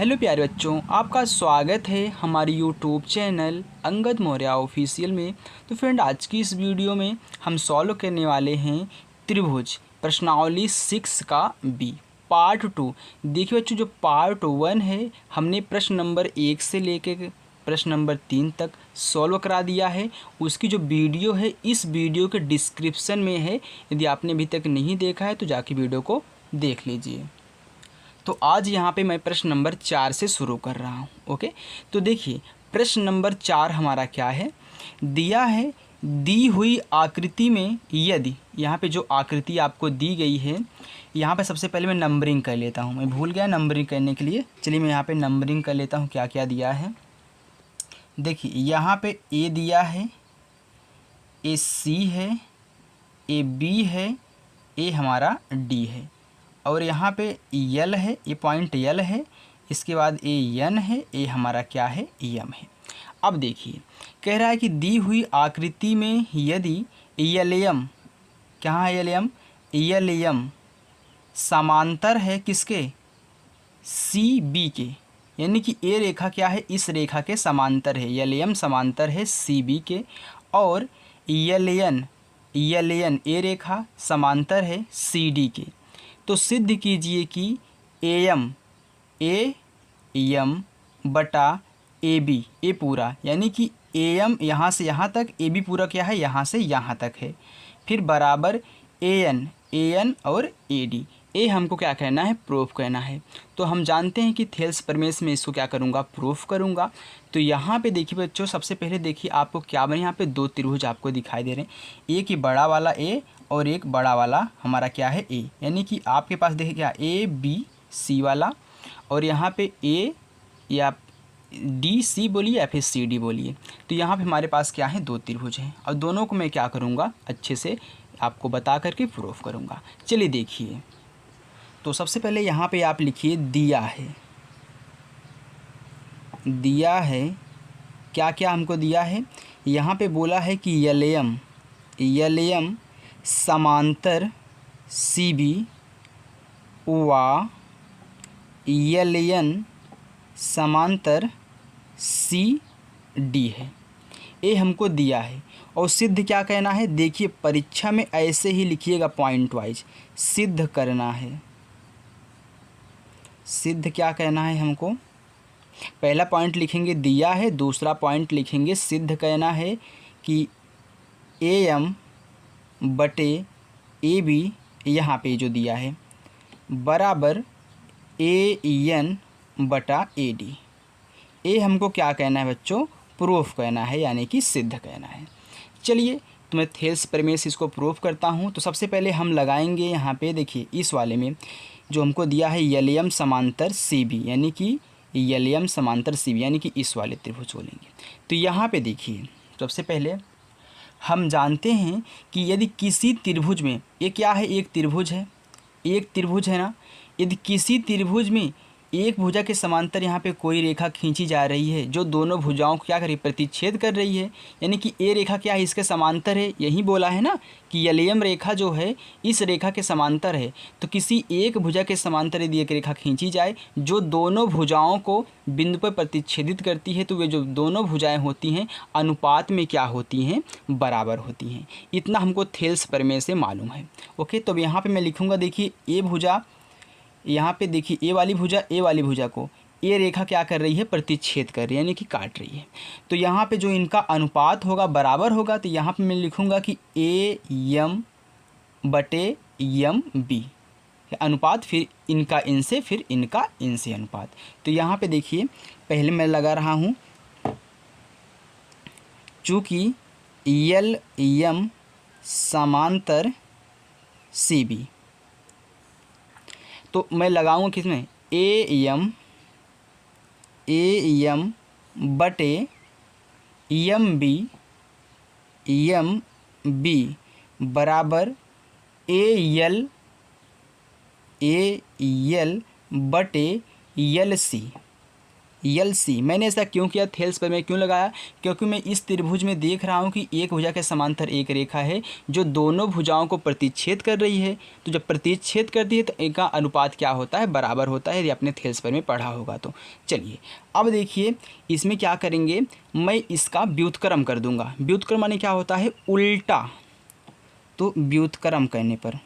Hello प्यारे बच्चों, आपका स्वागत है हमारी YouTube channel Angad Maurya official में। तो फ्रेंड, आज की इस वीडियो में हम सॉल्व करने वाले हैं त्रिभुज प्रश्नावली 6 का बी पार्ट 2। देखिए बच्चों, जो पार्ट 1 है हमने प्रश्न नंबर 1 से लेकर प्रश्न नंबर 3 तक सॉल्व करा दिया है। उसकी जो वीडियो है इस वीडियो के डिस्क्रिप्शन में है। यदि आपने अभी तक नहीं देखा है तो जाके वीडियो को देख लीजिए। तो आज यहाँ पे मैं प्रश्न नंबर 4 से शुरू कर रहा हूँ। ओके, तो देखिए प्रश्न नंबर 4 हमारा क्या है, दिया है दी हुई आकृति में यदि, यहाँ पे जो आकृति आपको दी गई है, यहाँ पे सबसे पहले मैं नंबरिंग कर लेता हूँ। मैं भूल गया नंबरिंग करने के लिए, चलिए मैं यहाँ पे नंबरिंग कर लेता हूँ क्या क्या दिया है। देखिए यहाँ पे ए दिया है, ए सी है, ए बी है, ए हमारा डी है, और यहाँ पे यल है, ये पॉइंट यल है, इसके बाद ए एन है, ए हमारा क्या है, यम है। अब देखिए कह रहा है कि दी हुई आकृति में यदि यलयम, कहाँ है यलयम, यलयम समांतर है किसके, सी बी के, यानी कि ए रेखा क्या है, इस रेखा के समांतर है। यलयम समांतर है सी बी के, और यलयन ए रेखा समांतर है सी डी के। तो सिद्ध कीजिए कि ए यम बटा ए बी, ए पूरा, यानी कि ए एम यहाँ से यहाँ तक, ए बी पूरा क्या है, यहाँ से यहाँ तक है, फिर बराबर ए एन और ए डी। ए हमको क्या कहना है, प्रूफ कहना है। तो हम जानते हैं कि थेल्स प्रमेय में इसको क्या करूँगा, प्रूफ करूँगा। तो यहाँ पे देखिए बच्चों, सबसे पहले देखिए आपको क्या बने, यहाँ पे दो त्रिभुज आपको दिखाई दे रहे हैं, एक ही बड़ा वाला ए और एक बड़ा वाला हमारा क्या है, ए, यानी कि आपके पास देखिए क्या ए बी सी वाला, और यहाँ पे ए या डी सी बोलिए या फिर सी डी बोलिए। तो यहाँ पे हमारे पास क्या है, दो त्रिभुज हैं, और दोनों को मैं क्या करूँगा, अच्छे से आपको बता करके प्रूफ करूँगा। चलिए देखिए, तो सबसे पहले यहाँ पे आप लिखिए दिया है क्या क्या हमको दिया है। यहाँ पे बोला है कि यलयम समांतर सी बी व यलयन समांतर सी डी है, ये हमको दिया है। और सिद्ध क्या कहना है, देखिए परीक्षा में ऐसे ही लिखिएगा पॉइंट वाइज, सिद्ध करना है। सिद्ध क्या कहना है हमको, पहला पॉइंट लिखेंगे दिया है, दूसरा पॉइंट लिखेंगे सिद्ध कहना है कि ए एम बटे ए बी, यहाँ पे जो दिया है, बराबर ए एन बटा ए डी। ए हमको क्या कहना है बच्चों, प्रूफ कहना है, यानी कि सिद्ध कहना है। चलिए तो मैं थेल्स प्रमेय से इसको प्रूफ करता हूँ। तो सबसे पहले हम लगाएंगे यहाँ पे, देखिए इस वाले में जो हमको दिया है यलयम समांतर सी बी, यानी कि यलयम समांतर सी बी, यानी कि इस वाले त्रिभुज को लेंगे। तो यहाँ पे देखिए सबसे पहले हम जानते हैं कि यदि किसी त्रिभुज में, ये क्या है, एक त्रिभुज है ना, यदि किसी त्रिभुज में एक भुजा के समांतर यहाँ पे कोई रेखा खींची जा रही है जो दोनों भुजाओं को क्या कर रही है, प्रतिच्छेद कर रही है, यानी कि ए रेखा क्या है, इसके समांतर है। यही बोला है ना कि यलयम रेखा जो है इस रेखा के समांतर है। तो किसी एक भुजा के समांतर यदि एक रेखा खींची जाए जो दोनों भुजाओं को बिंदु पर प्रतिच्छेदित करती है, तो वे जो दोनों भुजाएँ होती हैं अनुपात में क्या होती हैं, बराबर होती हैं। इतना हमको थेल्स प्रमेय से मालूम है। ओके, तो यहाँ पर मैं लिखूँगा, देखिए ए भुजा, यहाँ पे देखिए ए वाली भुजा को ये रेखा क्या कर रही है, प्रतिच्छेद कर रही है, यानी कि काट रही है। तो यहाँ पे जो इनका अनुपात होगा बराबर होगा। तो यहाँ पे मैं लिखूँगा कि ए यम बटे यम बी अनुपात, फिर इनका इनसे, फिर इनका इनसे अनुपात। तो यहाँ पे देखिए पहले मैं लगा रहा हूँ, चूँकि यल यम समांतर सी बी, तो मैं लगाऊंगा किसमें, ए यम बटे यम बी बराबर ए यल बटे यल सी। यल सी। मैंने ऐसा क्यों किया, थेल्स पर मैं क्यों लगाया, क्योंकि मैं इस त्रिभुज में देख रहा हूँ कि एक भुजा के समांतर एक रेखा है जो दोनों भुजाओं को प्रतिच्छेद कर रही है। तो जब प्रतिच्छेद करती है तो इनका अनुपात क्या होता है, बराबर होता है। यदि आपने थेल्स पर में पढ़ा होगा तो। चलिए अब देखिए इसमें क्या करेंगे, मैं इसका व्युत्क्रम कर दूंगा। व्युत्क्रम माने क्या होता है, उल्टा। तो व्युत्क्रम करने पर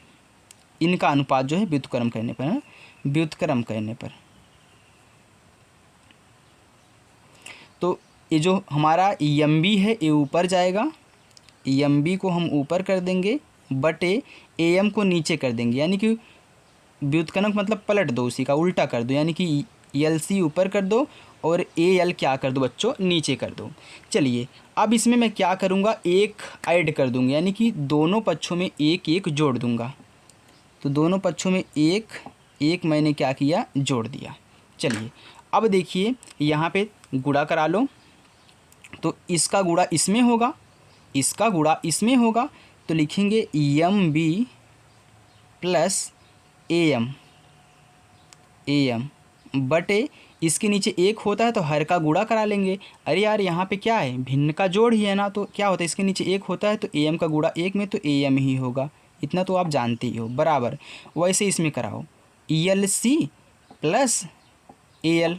इनका अनुपात जो है व्युत्क्रम करने पर, व्युत्क्रम करने पर तो ये जो हमारा एम बी है ये ऊपर जाएगा, एम बी को हम ऊपर कर देंगे बटे ए एम को नीचे कर देंगे। यानी कि व्युत्क्रम मतलब पलट दो, उसी का उल्टा कर दो। यानी कि एल सी ऊपर कर दो और ए एल क्या कर दो बच्चों, नीचे कर दो। चलिए अब इसमें मैं क्या करूँगा, एक ऐड कर दूँगा। यानी कि दोनों पक्षों में एक एक जोड़ दूँगा। तो दोनों पक्षों में एक एक मैंने क्या किया, जोड़ दिया। चलिए अब देखिए यहाँ पे गुणा करा लो। तो इसका गुणा इसमें होगा, इसका गुणा इसमें होगा। तो लिखेंगे M B plus A M बटे इसके नीचे एक होता है तो हर का गुणा करा लेंगे। अरे यार यहाँ पे क्या है, भिन्न का जोड़ ही है ना, तो क्या होता है इसके नीचे एक होता है तो ए एम का गुणा एक में तो ए एम ही होगा। इतना तो आप जानते ही हो, बराबर। वैसे इसमें कराओ E L C plus A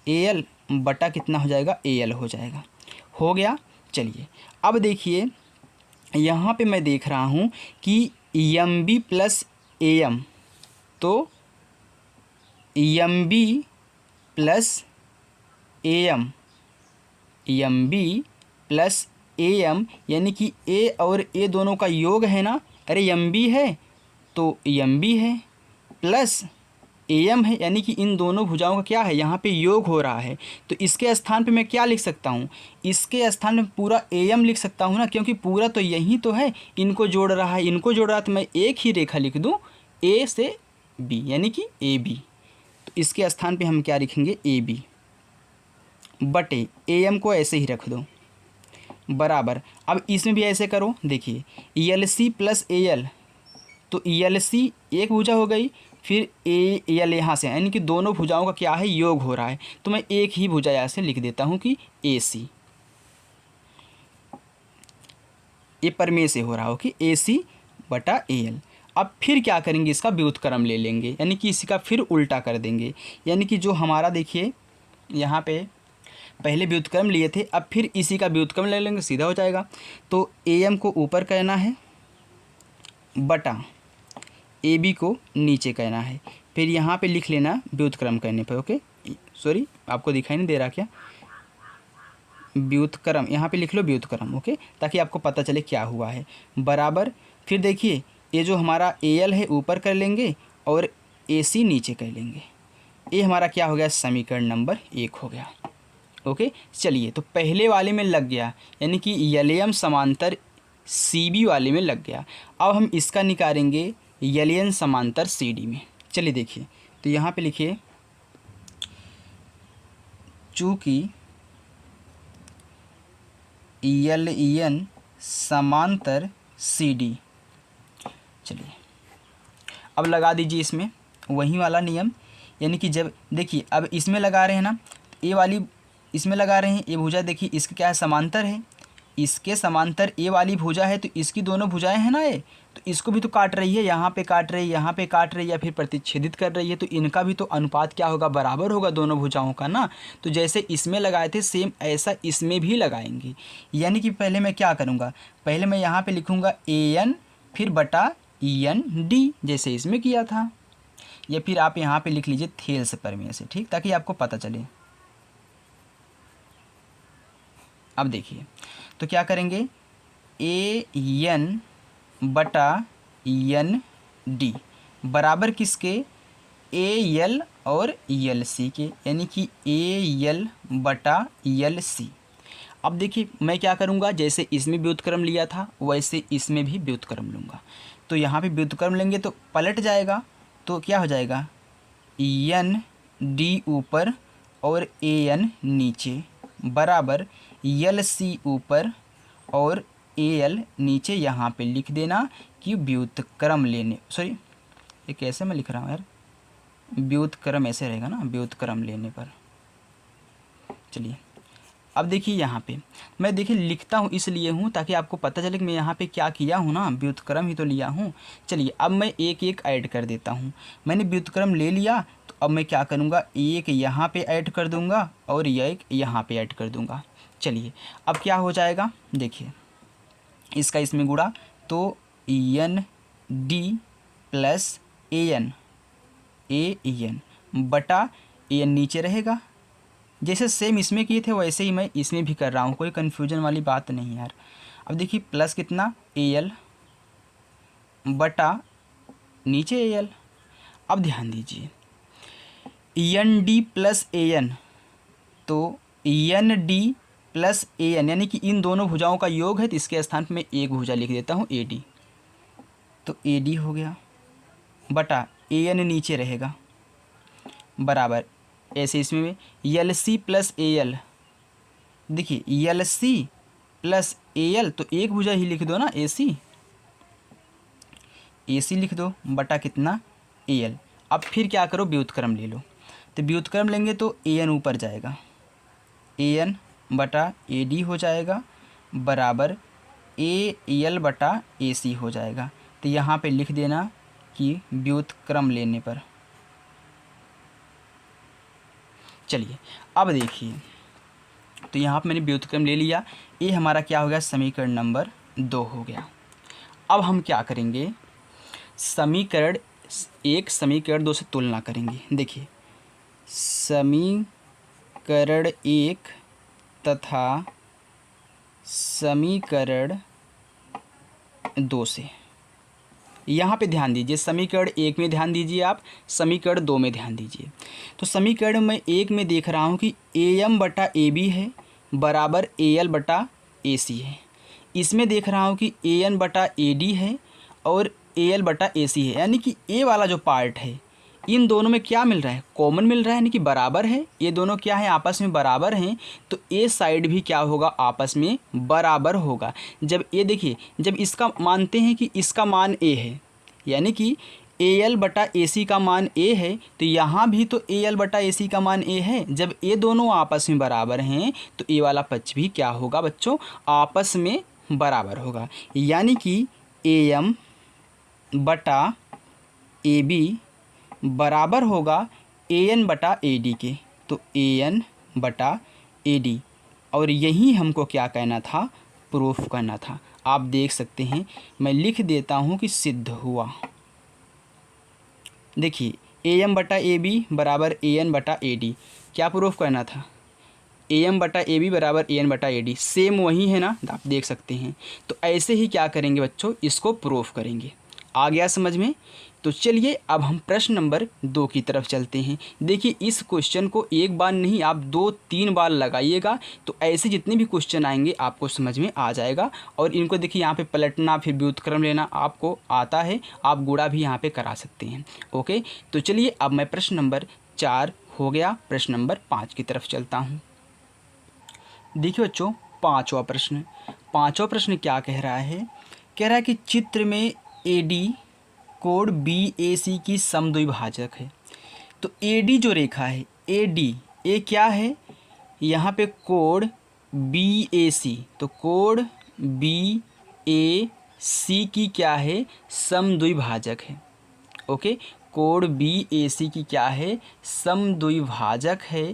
L बटा कितना हो जाएगा, ए एल हो जाएगा। हो गया। चलिए अब देखिए यहाँ पे मैं देख रहा हूँ कि M B plus A M, तो M B plus A M B plus A M यानी कि ए और ए दोनों का योग है ना। अरे एम बी है तो एम बी है, प्लस ए एम है, यानी कि इन दोनों भुजाओं का क्या है, यहाँ पे योग हो रहा है। तो इसके स्थान पे मैं क्या लिख सकता हूँ, इसके स्थान में पूरा ए एम लिख सकता हूँ ना, क्योंकि पूरा तो यही तो है, इनको जोड़ रहा है, इनको जोड़ रहा है। तो मैं एक ही रेखा लिख दूँ ए से बी, यानी कि ए बी। तो इसके स्थान पे हम क्या लिखेंगे, ए बी बटे ए एम को ऐसे ही रख दो, बराबर। अब इसमें भी ऐसे करो, देखिए E L C plus A L, तो ई एल सी एक भुजा हो गई, फिर ए एल यहाँ से, यानी कि दोनों भुजाओं का क्या है, योग हो रहा है। तो मैं एक ही भुजा यहाँ से लिख देता हूँ कि ए सी, ये परमेय से हो रहा हो कि ए सी बटा ए एल। अब फिर क्या करेंगे, इसका व्युत्क्रम ले लेंगे, यानी कि इसी का फिर उल्टा कर देंगे। यानी कि जो हमारा देखिए यहाँ पे पहले व्युत्क्रम लिए थे, अब फिर इसी का व्युत्क्रम ले लेंगे, सीधा हो जाएगा। तो ए एम को ऊपर करना है बटा ए बी को नीचे करना है। फिर यहाँ पे लिख लेना व्युत्क्रम करने पर, ओके सॉरी आपको दिखाई नहीं दे रहा क्या, व्युत्क्रम यहाँ पे लिख लो व्युत्क्रम, ओके, ताकि आपको पता चले क्या हुआ है, बराबर। फिर देखिए ये जो हमारा ए एल है ऊपर कर लेंगे और ए सी नीचे कर लेंगे। ये हमारा क्या हो गया, समीकरण नंबर 1 हो गया। ओके चलिए, तो पहले वाले में लग गया, यानी कि एल एम समांतर सी बी वाले में लग गया। अब हम इसका निकालेंगे एल एन समांतर सी डी में। चलिए देखिए, तो यहाँ पे लिखिए चूँकि एल एन समांतर सी डी, चलिए अब लगा दीजिए इसमें वही वाला नियम। यानी कि जब देखिए अब इसमें लगा रहे हैं ना, ए वाली इसमें लगा रहे हैं, ये भुजा देखिए इसके क्या है, समांतर है, इसके समांतर ए वाली भुजा है, तो इसकी दोनों भुजाएं हैं ना ये, तो इसको भी तो काट रही है, यहाँ पे काट रही है, यहाँ पे काट रही है, या फिर प्रतिच्छेदित कर रही है। तो इनका भी तो अनुपात क्या होगा, बराबर होगा दोनों भुजाओं का ना। तो जैसे इसमें लगाए थे सेम ऐसा इसमें भी लगाएंगे। यानी कि पहले मैं क्या करूँगा, पहले मैं यहाँ पर लिखूँगा ए एन फिर बटा ई एन डी, जैसे इसमें किया था, या फिर आप यहाँ पे लिख लीजिए थेल्स प्रमेय से, ठीक, ताकि आपको पता चले। अब देखिए तो क्या करेंगे, ए एन बटा एन डी बराबर किसके, ए एल और एल सी के, यानी कि ए एल बटा एल सी। अब देखिए मैं क्या करूँगा, जैसे इसमें व्युत्क्रम लिया था वैसे इसमें भी व्युत्क्रम लूँगा। तो यहाँ पे व्युत्क्रम लेंगे तो पलट जाएगा, तो क्या हो जाएगा, एन डी ऊपर और ए एन नीचे, बराबर एल सी ऊपर और ए एल नीचे। यहाँ पे लिख देना कि व्युत्क्रम लेने, सॉरी ये कैसे मैं लिख रहा हूँ यार, व्युत्क्रम ऐसे रहेगा ना, व्युत्क्रम लेने पर, चलिए अब देखिए यहाँ पे मैं देखिए लिखता हूँ इसलिए हूँ ताकि आपको पता चले कि मैं यहाँ पे क्या किया हूँ ना, व्युत्क्रम ही तो लिया हूँ। चलिए अब मैं एक एक ऐड कर देता हूँ। मैंने व्युत्क्रम ले लिया तो अब मैं क्या करूँगा, एक यहाँ पे ऐड कर दूँगा और एक यहाँ पे ऐड कर दूँगा। चलिए अब क्या हो जाएगा, देखिए इसका इसमें गुणा तो एन डी प्लस एन बटा एन नीचे रहेगा। जैसे सेम इसमें किए थे वैसे ही मैं इसमें भी कर रहा हूँ, कोई कन्फ्यूजन वाली बात नहीं यार। अब देखिए प्लस कितना एल बटा नीचे एल। अब ध्यान दीजिए एन डी प्लस एन, तो एन डी प्लस एन यानी कि इन दोनों भुजाओं का योग है, तो इसके स्थान पर मैं एक भुजा लिख देता हूँ ए डी, तो ए डी हो गया बटा एन नीचे रहेगा बराबर ऐसे इसमें यल सी प्लस ए एल। देखिए यल सी प्लस ए एल तो एक भुजा ही लिख दो ना, ए सी लिख दो बटा कितना ए एल। अब फिर क्या करो, व्युत्क्रम ले लो, तो व्युत्क्रम लेंगे तो ए एन ऊपर जाएगा, ए एन बटा ए डी हो जाएगा बराबर ए एल बटा ए सी हो जाएगा। तो यहाँ पे लिख देना कि व्युत्क्रम लेने पर। चलिए अब देखिए तो यहाँ पर मैंने व्युत्क्रम ले लिया, ये हमारा क्या हो गया, समीकरण नंबर 2 हो गया। अब हम क्या करेंगे, समीकरण 1 समीकरण 2 से तुलना करेंगे। देखिए समीकरण 1 तथा समीकरण 2 से, यहाँ पे ध्यान दीजिए, समीकरण 1 में ध्यान दीजिए, आप समीकरण 2 में ध्यान दीजिए। तो समीकरण में 1 में देख रहा हूँ कि ए एम बटा ए बी है बराबर ए एल बटा ए सी है। इसमें देख रहा हूँ कि ए एन बटा ए डी है और ए एल बटा ए सी है, यानी कि ए वाला जो पार्ट है इन दोनों में क्या मिल रहा है, कॉमन मिल रहा है, यानी कि बराबर है। ये दोनों क्या है, आपस में बराबर हैं, तो ए साइड भी क्या होगा, आपस में बराबर होगा। जब ये देखिए, जब इसका मानते हैं कि इसका मान ए है, यानी कि ए एल बटा ए सी का मान ए है, तो यहाँ भी तो ए एल बटा ए सी का मान ए है। जब ये दोनों आपस में बराबर हैं तो ए वाला पक्ष भी क्या होगा बच्चों, आपस में बराबर होगा। यानी कि ए एम बटा ए बी बराबर होगा ए एन बटा ए डी के, तो ए एन बटा ए डी। और यही हमको क्या कहना था, प्रूफ करना था। आप देख सकते हैं मैं लिख देता हूँ कि सिद्ध हुआ। देखिए ए एम बटा ए बी बराबर ए एन बटा ए डी, क्या प्रूफ करना था, ए एम बटा ए बी बराबर ए एन बटा ए डी, सेम वही है ना, आप देख सकते हैं। तो ऐसे ही क्या करेंगे बच्चों, इसको प्रूफ करेंगे। आ गया समझ में। तो चलिए अब हम प्रश्न नंबर 2 की तरफ चलते हैं। देखिए इस क्वेश्चन को एक बार नहीं आप 2-3 बार लगाइएगा, तो ऐसे जितने भी क्वेश्चन आएंगे आपको समझ में आ जाएगा। और इनको देखिए यहाँ पे पलटना फिर व्युत्क्रम लेना आपको आता है, आप गुणा भी यहाँ पे करा सकते हैं। ओके, तो चलिए अब मैं प्रश्न नंबर 4 हो गया, प्रश्न नंबर 5 की तरफ चलता हूँ। देखिए बच्चों पाँचवा प्रश्न क्या कह रहा है, कह रहा है कि चित्र में ए डी कोण बी ए सी की समद्विभाजक है। तो ए डी जो रेखा है, ए डी, ए क्या है यहाँ पे, कोण बी ए सी, तो कोण बी ए सी की क्या है, समद्विभाजक है। ओके, कोण बी ए सी की क्या है, समद्विभाजक है।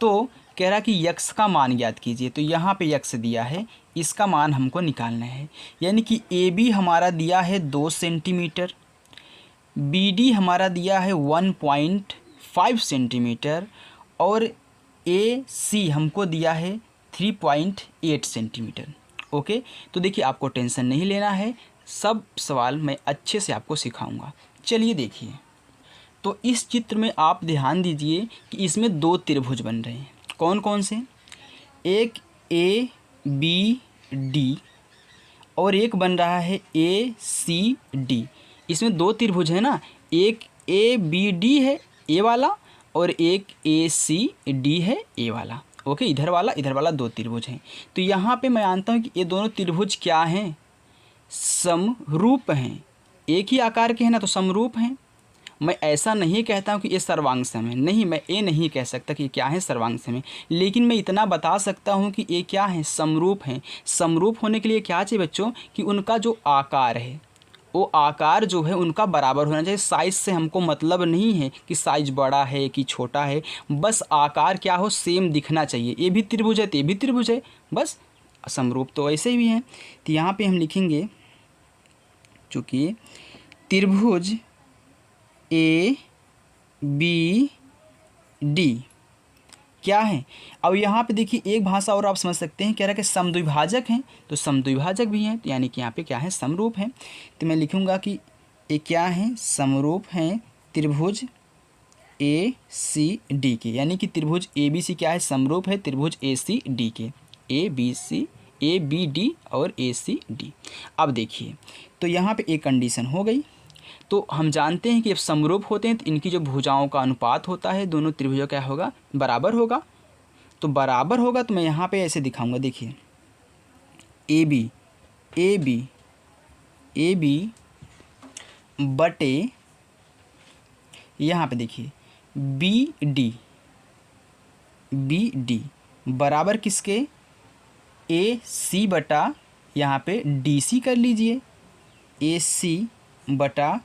तो कह रहा कि यक्स का मान ज्ञात कीजिए, तो यहाँ पे यक्स दिया है, इसका मान हमको निकालना है। यानी कि ए बी हमारा दिया है 2 सेंटीमीटर, बी डी हमारा दिया है 1.5 सेंटीमीटर और ए सी हमको दिया है 3.8 सेंटीमीटर। ओके, तो देखिए आपको टेंशन नहीं लेना है, सब सवाल मैं अच्छे से आपको सिखाऊंगा। चलिए देखिए, तो इस चित्र में आप ध्यान दीजिए कि इसमें 2 त्रिभुज बन रहे हैं। कौन कौन से, एक ए बी डी और एक बन रहा है ए सी डी। इसमें 2 त्रिभुज है ना, एक ए बी डी है ए वाला और एक ए सी डी है ए वाला। ओके, इधर वाला 2 त्रिभुज हैं। तो यहाँ पे मैं मानता हूँ कि ये दोनों त्रिभुज क्या हैं, समरूप हैं, एक ही आकार के हैं ना, तो समरूप हैं। मैं ऐसा नहीं कहता हूँ कि ये सर्वांग सम है, नहीं, मैं ये नहीं कह सकता कि क्या है सर्वांग सम है, लेकिन मैं इतना बता सकता हूँ कि ये क्या है, समरूप हैं। समरूप होने के लिए क्या चाहिए बच्चों, कि उनका जो आकार है वो आकार जो है उनका बराबर होना चाहिए। साइज़ से हमको मतलब नहीं है कि साइज बड़ा है कि छोटा है, बस आकार क्या हो, सेम दिखना चाहिए। ये भी त्रिभुज है तो ये भी त्रिभुज है, बस समरूप तो ऐसे भी हैं। तो यहाँ पे हम लिखेंगे चूँकि त्रिभुज ए बी डी क्या है। अब यहाँ पे देखिए एक भाषा और आप समझ सकते हैं, कह रहा है कि समद्विभाजक हैं, तो समद्विभाजक भी हैं, तो यानी कि यहाँ पे क्या है, समरूप हैं। तो मैं लिखूँगा कि ये क्या है, समरूप हैं त्रिभुज ए सी डी के, यानी कि त्रिभुज ए बी सी क्या है, समरूप है त्रिभुज ए सी डी के, ए बी डी और ए सी डी। अब देखिए तो यहाँ पे एक कंडीशन हो गई। तो हम जानते हैं कि जब समरूप होते हैं तो इनकी जो भुजाओं का अनुपात होता है दोनों त्रिभुजों क्या होगा, बराबर होगा। तो बराबर होगा तो मैं यहाँ पे ऐसे दिखाऊंगा, देखिए ए बी बटे यहाँ पे देखिए बी डी बराबर किसके, ए सी बटा यहाँ पे डी सी कर लीजिए, ए सी बटा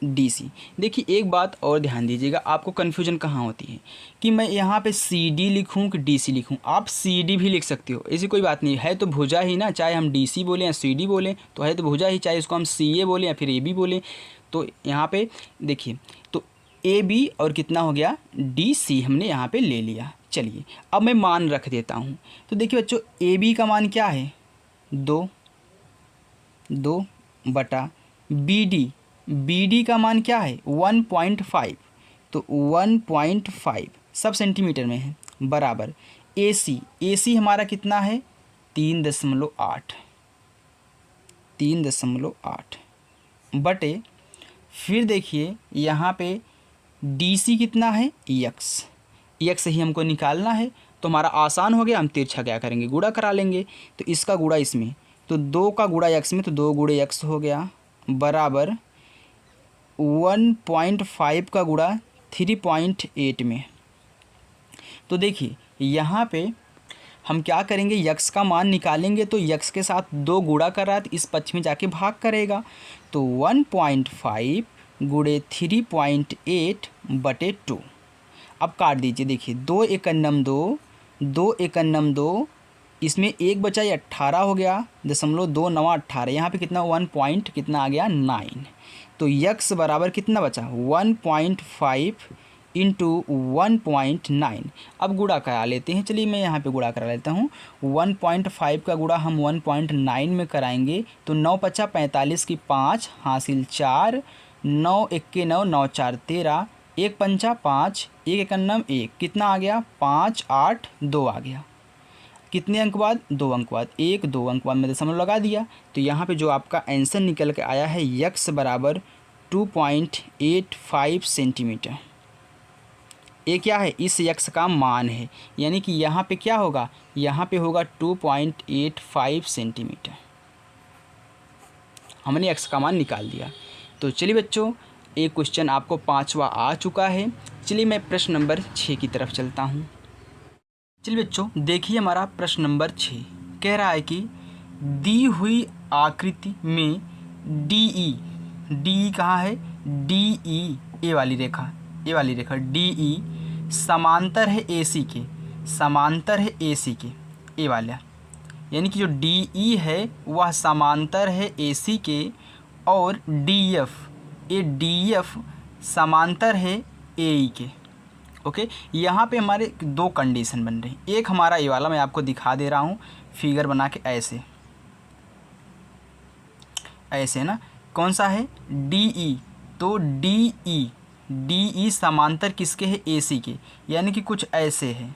डी सी। देखिए एक बात और ध्यान दीजिएगा, आपको कन्फ्यूजन कहाँ होती है कि मैं यहाँ पे सी डी लिखूँ कि डी सी लिखूँ। आप सी डी भी लिख सकते हो, ऐसी कोई बात नहीं है, तो भुजा ही ना, चाहे हम डी सी बोलें या सी डी बोलें तो है तो भुजा ही, चाहे इसको हम सी ए बोलें या फिर ए बी बोलें। तो यहाँ पे देखिए तो ए बी और कितना हो गया, डी सी हमने यहाँ पे ले लिया। चलिए अब मैं मान रख देता हूँ। तो देखिए बच्चों ए बी का मान क्या है, 2 बटा बी डी का मान क्या है 1.5, तो 1.5 सब सेंटीमीटर में है, बराबर ए सी हमारा कितना है 3.8 बटे फिर देखिए यहाँ पे डी सी कितना है यक्स ही हमको निकालना है। तो हमारा आसान हो गया, हम तिरछा क्या करेंगे, गुणा करा लेंगे। तो इसका गुणा इसमें, तो 2 का गुणा यक्स में, तो 2 गुणे यक्स हो गया, बराबर 1.5 का गुणा 3.8 में। तो देखिए यहाँ पे हम क्या करेंगे, यक्स का मान निकालेंगे तो यक्स के साथ 2 गुणा कर रहा है तो इस पक्ष में जाके भाग करेगा। तो 1.5 गुणे 3.8 बटे 2। अब काट दीजिए, देखिए 2 एकन्नम 2 इसमें 1 बचा 18 हो गया, 0.29 18, यहाँ पे कितना 1 पॉइंट कितना आ गया 9। तो यक्स बराबर कितना बचा 1.5 इंटू 1.9। अब गुणा करा लेते हैं, चलिए मैं यहाँ पे गुणा करा लेता हूँ। 1.5 का गुणा हम 1.9 में कराएंगे तो 9 पचा 45 की 5 हासिल 4, 9 1 9 9 4 13, 1 पंचा 5, 1 एकन्नम 1, कितना आ गया 5 8 2 आ गया। कितने अंक बाद 2 अंक बाद, 1 2 अंक बाद मैं दशमलव लगा दिया। तो यहाँ पे जो आपका आंसर निकल के आया है यक्स बराबर 2.85 सेंटीमीटर। ये क्या है, इस यक्स का मान है, यानी कि यहाँ पे क्या होगा, यहाँ पे होगा 2.85 सेंटीमीटर। हमने यक्स का मान निकाल दिया। तो चलिए बच्चों एक क्वेश्चन आपको 5वां आ चुका है। चलिए मैं प्रश्न नंबर 6 की तरफ चलता हूँ। चलिए बच्चों देखिए हमारा प्रश्न नंबर 6 कह रहा है कि दी हुई आकृति में डी कहाँ है, डी ए वाली रेखा डी समांतर है ए सी के, ए वाला, यानी कि जो डी है वह समांतर है ए सी के, और डी एफ समांतर है ए के। ओके, यहाँ पे हमारे 2 कंडीशन बन रही हैं। एक हमारा ये वाला मैं आपको दिखा दे रहा हूँ फिगर बना के, ऐसे ना, कौन सा है डी तो डी समांतर किसके है ए सी के, यानी कि कुछ ऐसे है,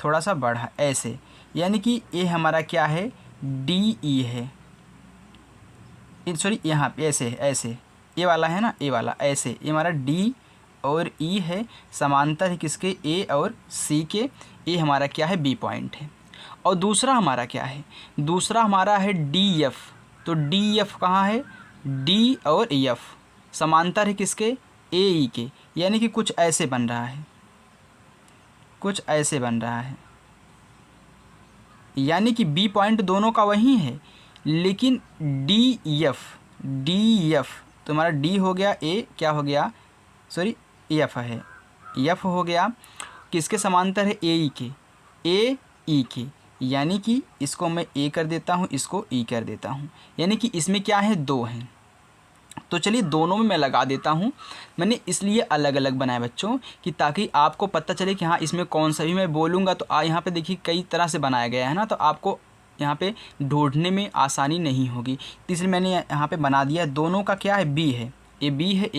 थोड़ा सा बढ़ा ऐसे, यानी कि ये हमारा क्या है डी है, सॉरी यहाँ पे ऐसे ये वाला है ना, ए वाला ऐसे, ये हमारा डी और ई है, समांतर है किसके ए और सी के। ये हमारा क्या है बी पॉइंट है। और दूसरा हमारा क्या है, दूसरा हमारा है डी एफ। तो डी एफ कहाँ है, डी और एफ समांतर है किसके, ए ई के, यानी कि कुछ ऐसे बन रहा है, कुछ ऐसे बन रहा है, यानी कि बी पॉइंट दोनों का वही है, लेकिन डी एफ तुम्हारा डी हो गया, ए क्या हो गया, सॉरी एफ है, एफ हो गया किसके समांतर है, ए ई के, यानी कि इसको मैं ए कर देता हूँ, इसको ई कर देता हूँ, यानी कि इसमें क्या है, दो हैं। तो चलिए दोनों में मैं लगा देता हूँ। मैंने इसलिए अलग अलग बनाए बच्चों कि ताकि आपको पता चले कि हाँ इसमें कौन सा भी मैं बोलूँगा तो यहाँ पे देखिए कई तरह से बनाया गया है ना, तो आपको यहाँ पे ढूंढने में आसानी नहीं होगी। तो इसलिए मैंने यहाँ पे बना दिया। दोनों का क्या है, बी है, ए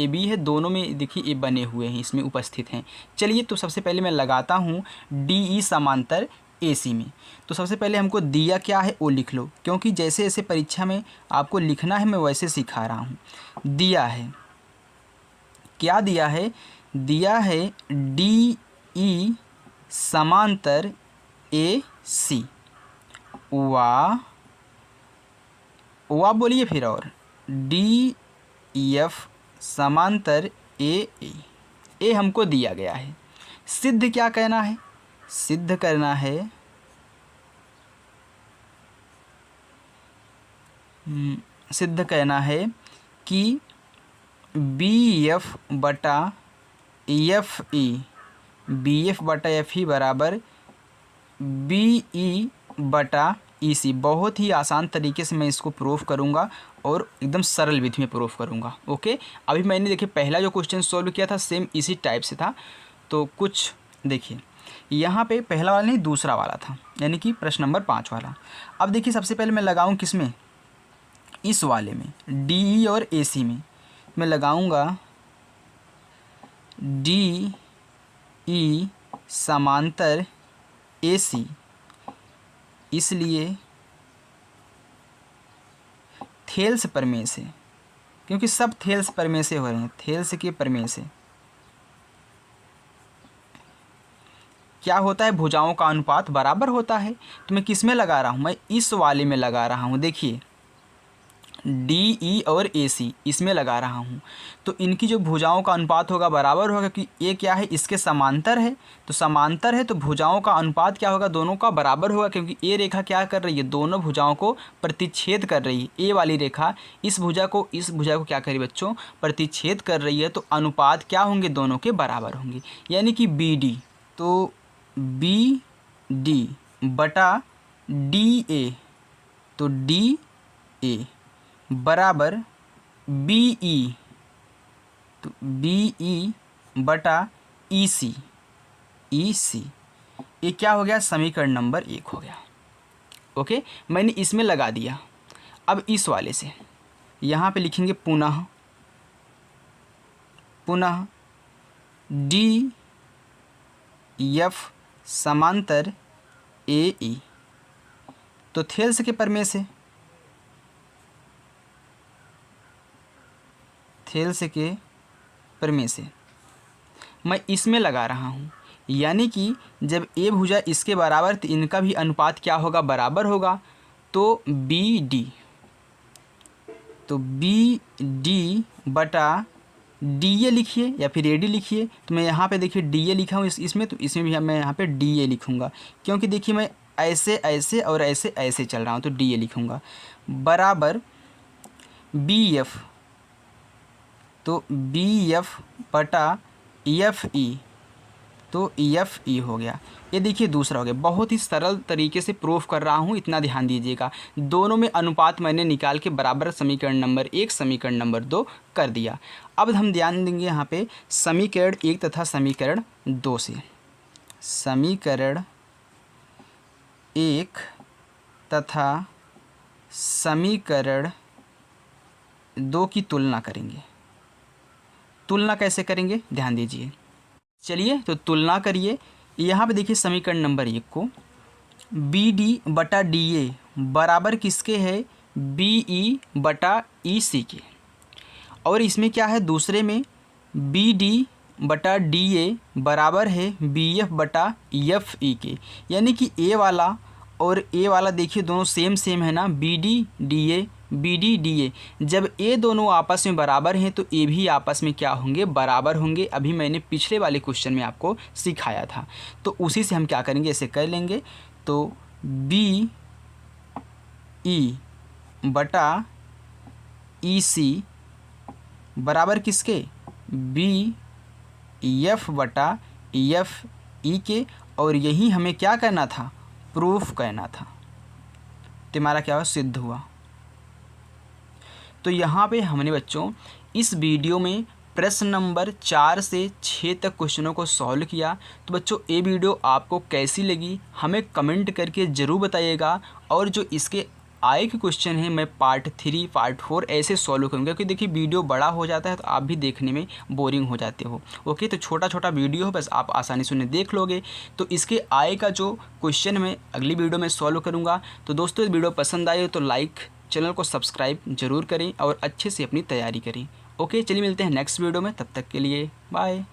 बी है, दोनों में देखिए ए बने हुए हैं, इसमें उपस्थित हैं। चलिए तो सबसे पहले मैं लगाता हूँ डी ई समांतर ए सी में। तो सबसे पहले हमको दिया क्या है वो लिख लो, क्योंकि जैसे जैसे परीक्षा में आपको लिखना है मैं वैसे सिखा रहा हूँ। दिया है, क्या दिया है, दिया है डी ई समांतर ए सी, वाह बोलिए फिर, और डी एफ समांतर ए हमको दिया गया है। सिद्ध क्या कहना है, सिद्ध करना है सिद्ध कहना है कि बी एफ बटा एफ ई, बराबर बी ई बटा ई सी। बहुत ही आसान तरीके से मैं इसको प्रूफ करूँगा और एकदम सरल विधि में प्रूफ करूँगा। ओके, अभी मैंने देखिए पहला जो क्वेश्चन सॉल्व किया था सेम इसी टाइप से था। तो कुछ देखिए यहाँ पे पहला वाला नहीं दूसरा वाला था, यानी कि प्रश्न नंबर 5 वाला। अब देखिए सबसे पहले मैं लगाऊँ किस में, इस वाले में, डी ई और ए सी में मैं लगाऊंगा डी ई समांतर ए सी, इसलिए थेल्स प्रमेय से, क्योंकि सब थेल्स प्रमेय से हो रहे हैं, थेल्स के प्रमेय से क्या होता है, भुजाओं का अनुपात बराबर होता है। तो मैं किस में लगा रहा हूँ, मैं इस वाले में लगा रहा हूँ। देखिए डी ई और ए सी इसमें लगा रहा हूँ, तो इनकी जो भुजाओं का अनुपात होगा बराबर होगा, क्योंकि ए क्या है, इसके समांतर है। तो समांतर है तो भुजाओं का अनुपात क्या होगा, दोनों का बराबर होगा, क्योंकि ए रेखा क्या कर रही है, दोनों भुजाओं को प्रतिच्छेद कर रही है। ए वाली रेखा इस भुजा को क्या कर रही है बच्चों, प्रतिच्छेद कर रही है। तो अनुपात क्या होंगे, दोनों के बराबर होंगे, यानी कि बी डी, तो बी डी बटा डी ए, तो डी ए बराबर बी ई, तो बी ई बटा ई सी, ये क्या हो गया, समीकरण नंबर 1 हो गया। ओके, मैंने इसमें लगा दिया। अब इस वाले से यहाँ पे लिखेंगे पुनः डी एफ समांतर ए ई, तो थेल्स के प्रमेय से, थेल्स के प्रमेय से मैं इसमें लगा रहा हूँ, यानी कि जब ए भुजा इसके बराबर तो इनका भी अनुपात क्या होगा, बराबर होगा। तो बी डी बटा डी ए लिखिए या फिर ए डी लिखिए। तो मैं यहाँ पे देखिए डी ए लिखा हूँ इसमें, तो इसमें भी मैं यहाँ पे डी ए लिखूँगा, क्योंकि देखिए मैं ऐसे ऐसे और ऐसे ऐसे चल रहा हूँ, तो डी ए लिखूँगा बराबर बी एफ, तो बी एफ बटा एफ ई, तो एफ ई हो गया। ये देखिए दूसरा हो गया। बहुत ही सरल तरीके से प्रूफ कर रहा हूँ, इतना ध्यान दीजिएगा। दोनों में अनुपात मैंने निकाल के बराबर समीकरण नंबर 1 समीकरण नंबर 2 कर दिया। अब हम ध्यान देंगे यहाँ पे समीकरण 1 तथा समीकरण 2 से। समीकरण 1 तथा समीकरण 2 की तुलना करेंगे। तुलना कैसे करेंगे, ध्यान दीजिए। चलिए तो तुलना करिए। यहाँ पे देखिए समीकरण नंबर 1 को बी डी बटा डी ए बराबर किसके है, बी ई बटा ई सी के, और इसमें क्या है दूसरे में बी डी बटा डी ए बराबर है बी एफ बटा एफ ई के, यानी कि ए वाला और ए वाला देखिए दोनों सेम है ना, B D D A B D D A, जब ए दोनों आपस में बराबर हैं तो ए भी आपस में क्या होंगे, बराबर होंगे। अभी मैंने पिछले वाले क्वेश्चन में आपको सिखाया था, तो उसी से हम क्या करेंगे, ऐसे कर लेंगे। तो बी ई बटा ई सी बराबर किसके, बी एफ बटा एफ ई के, और यही हमें क्या करना था, प्रूफ करना था। तो हमारा क्या हुआ, सिद्ध हुआ। तो यहाँ पे हमने बच्चों इस वीडियो में प्रश्न नंबर 4 से 6 तक क्वेश्चनों को सॉल्व किया। तो बच्चों ये वीडियो आपको कैसी लगी हमें कमेंट करके ज़रूर बताइएगा, और जो इसके आए के क्वेश्चन हैं मैं पार्ट 3 पार्ट 4 ऐसे सॉल्व करूँगा, क्योंकि देखिए वीडियो बड़ा हो जाता है तो आप भी देखने में बोरिंग हो जाते हो। ओके, तो छोटा छोटा वीडियो हो, बस आप आसानी से उन्हें देख लोगे। तो इसके आए का जो क्वेश्चन मैं अगली वीडियो में सॉल्व करूँगा। तो दोस्तों वीडियो पसंद आए तो लाइक, चैनल को सब्सक्राइब जरूर करें और अच्छे से अपनी तैयारी करें। ओके, चलिए मिलते हैं नेक्स्ट वीडियो में, तब तक के लिए बाय।